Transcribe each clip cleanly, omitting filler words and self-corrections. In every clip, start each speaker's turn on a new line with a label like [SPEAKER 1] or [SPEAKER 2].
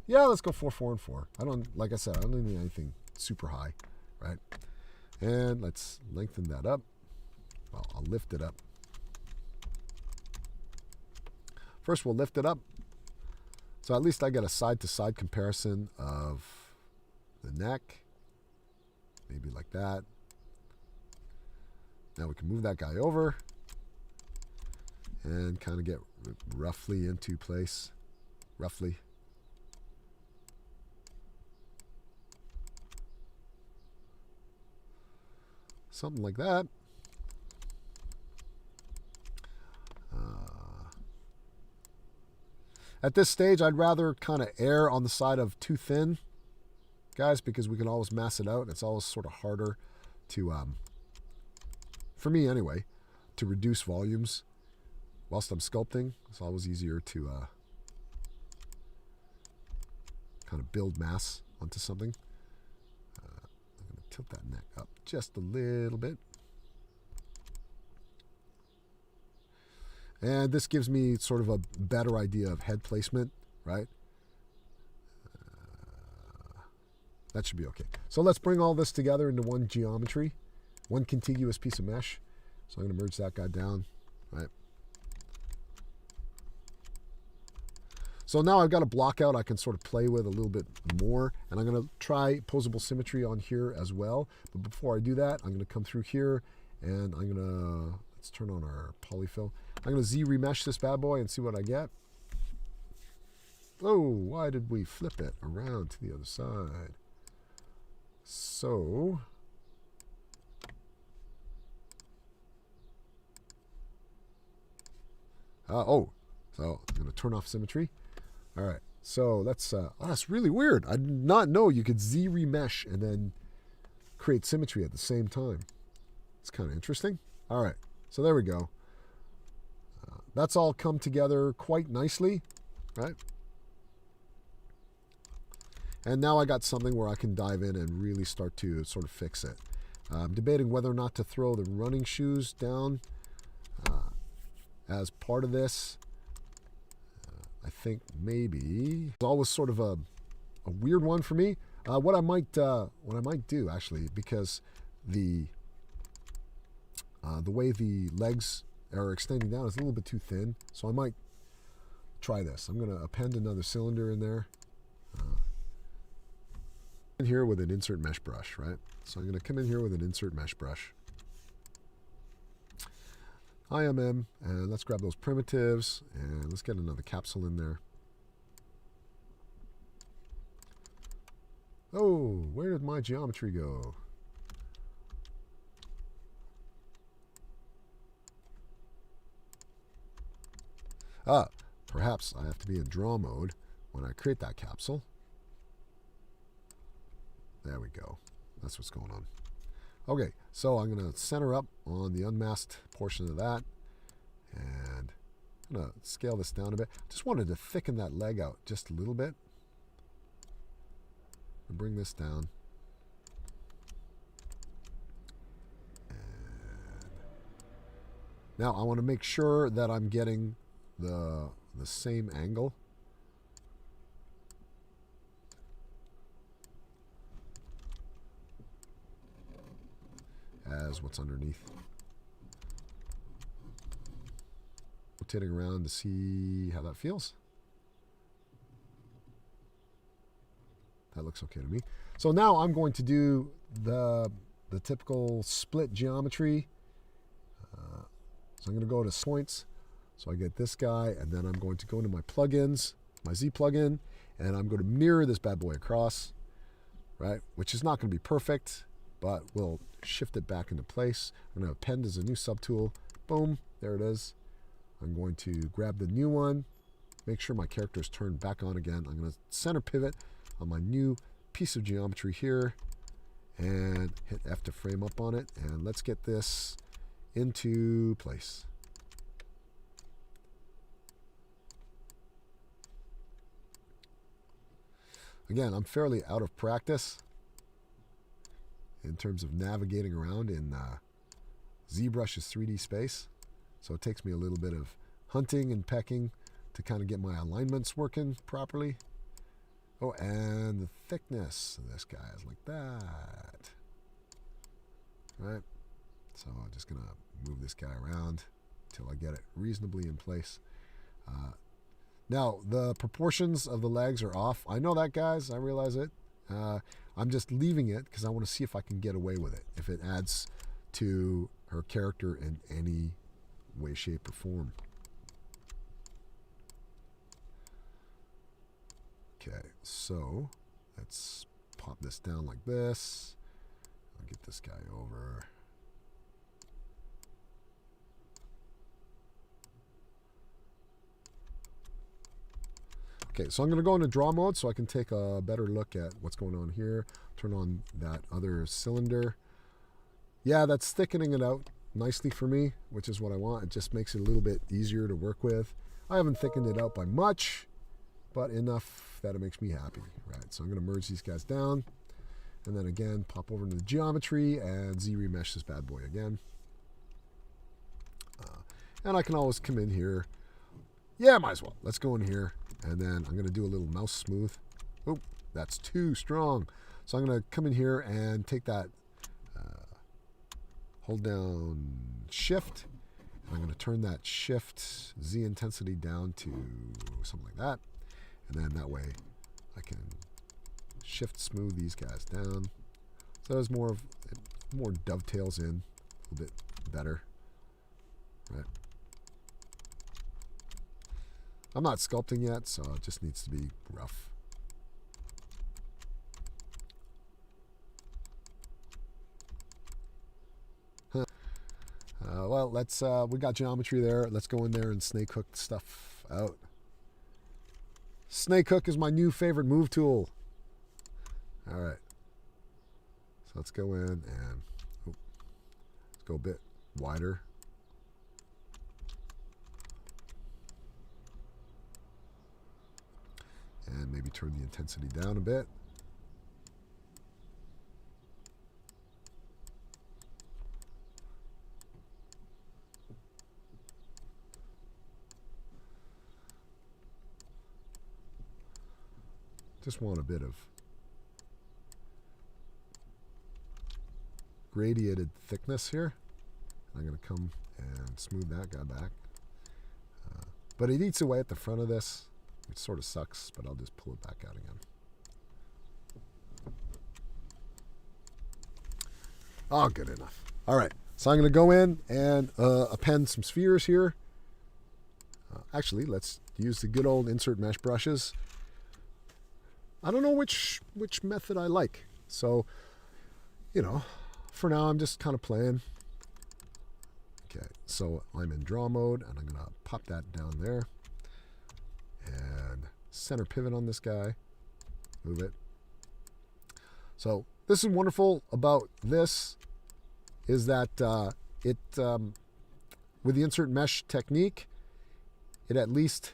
[SPEAKER 1] Yeah, let's go 4, 4, and 4. I don't, like I said, I don't need anything super high, right? And let's lengthen that up. Well, I'll lift it up. First, we'll lift it up. So at least I get a side-to-side comparison of the neck. Maybe like that. Now we can move that guy over and kind of get roughly into place. Roughly. Something like that. At this stage, I'd rather kind of err on the side of too thin, guys, because we can always mass it out. It's always sort of harder to, for me anyway, to reduce volumes whilst I'm sculpting. It's always easier to kind of build mass onto something. I'm going to tilt that neck up just a little bit. And this gives me sort of a better idea of head placement, right? That should be okay. So let's bring all this together into one geometry, one contiguous piece of mesh. So I'm going to merge that guy down, right? So now I've got a block out I can sort of play with a little bit more. And I'm going to try Poseable symmetry on here as well. But before I do that, I'm going to come through here and I'm going to, let's turn on our polyfill. I'm going to Z remesh this bad boy and see what I get. Oh, why did we flip it around to the other side? So, so I'm going to turn off symmetry. All right, so that's really weird. I did not know you could Z remesh and then create symmetry at the same time. It's kind of interesting. All right, so there we go. That's all come together quite nicely, right? And now I got something where I can dive in and really start to sort of fix it. I'm debating whether or not to throw the running shoes down as part of this. I think maybe it's always sort of a weird one for me. What I might do actually, because the way the legs are extending down is a little bit too thin, so I might try this. I'm going to append another cylinder in there. In here with an insert mesh brush, right? So I'm going to come in here with an insert mesh brush. IMM, and let's grab those primitives, and let's get another capsule in there. Oh, where did my geometry go? Perhaps I have to be in draw mode when I create that capsule. There we go. That's what's going on. Okay, so I'm going to center up on the unmasked portion of that. And I'm going to scale this down a bit. Just wanted to thicken that leg out just a little bit. And bring this down. And now I want to make sure that I'm getting the same angle. As what's underneath. Rotating around to see how that feels. That looks okay to me. So now I'm going to do the typical split geometry. So I'm going to go to points. So I get this guy, and then I'm going to go into my plugins, my Z plugin, and I'm going to mirror this bad boy across, right? Which is not going to be perfect, but we'll shift it back into place. I'm going to append as a new subtool. Boom, there it is. I'm going to grab the new one, make sure my character is turned back on again. I'm going to center pivot on my new piece of geometry here and hit F to frame up on it. And let's get this into place. Again, I'm fairly out of practice in terms of navigating around in ZBrush's 3D space. So it takes me a little bit of hunting and pecking to kind of get my alignments working properly. Oh, and the thickness of this guy is like that. Right? So I'm just going to move this guy around until I get it reasonably in place. Now, the proportions of the legs are off. I know that, guys. I realize it. I'm just leaving it because I want to see if I can get away with it, if it adds to her character in any way, shape, or form. Okay, so let's pop this down like this. I'll get this guy over. Okay, so I'm going to go into draw mode so I can take a better look at what's going on here. Turn on that other cylinder. Yeah, that's thickening it out nicely for me, which is what I want. It just makes it a little bit easier to work with. I haven't thickened it out by much, but enough that it makes me happy. Right, so I'm going to merge these guys down. And then again, pop over into the geometry and Z-remesh this bad boy again. And I can always come in here. Yeah, might as well. Let's go in here. And then I'm going to do a little mouse smooth. Oh, that's too strong. So I'm going to come in here and take that, hold down shift. And I'm going to turn that shift Z intensity down to something like that. And then that way I can shift smooth these guys down. So there's more dovetails in, a little bit better. Right. I'm not sculpting yet, so it just needs to be rough. Well, let's. We got geometry there. Let's go in there and snake hook stuff out. Snake hook is my new favorite move tool. All right. So let's go in and let's go a bit wider. And maybe turn the intensity down a bit. Just want a bit of gradiated thickness here. I'm going to come and smooth that guy back. But it eats away at the front of this. It sort of sucks, but I'll just pull it back out again. Oh, good enough. All right, so I'm going to go in and append some spheres here. Actually, let's use the good old insert mesh brushes. I don't know which method I like. So, for now I'm just kind of playing. Okay, so I'm in draw mode, and I'm going to pop that down there. And center pivot on this guy. Move it. So this is wonderful about this is that with the insert mesh technique, it at least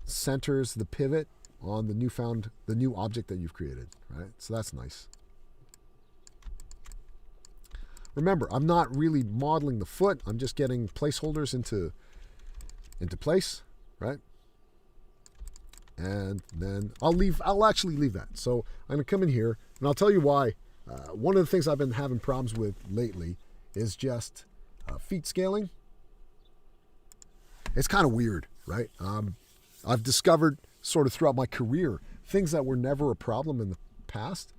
[SPEAKER 1] centers the pivot on the new object that you've created, right? So that's nice. Remember, I'm not really modeling the foot. I'm just getting placeholders into place, right? And then I'll actually leave that. So I'm gonna come in here and I'll tell you why. One of the things I've been having problems with lately is just feet scaling. It's kind of weird, right? I've discovered sort of throughout my career, things that were never a problem in the past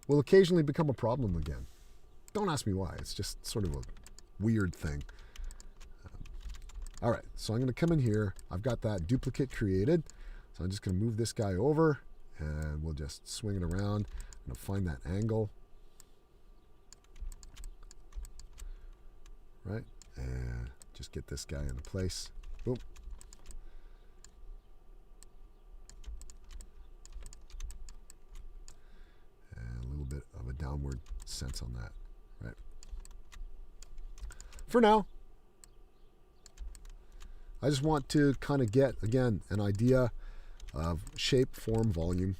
[SPEAKER 1] will occasionally become a problem again. Don't ask me why. It's just sort of a weird thing. All right, so I'm going to come in here. I've got that duplicate created. So I'm just going to move this guy over, and we'll just swing it around. I'm going to find that angle. Right, and just get this guy into place. Boom. And a little bit of a downward sense on that, right? For now, I just want to kind of get, again, an idea of shape, form, volume,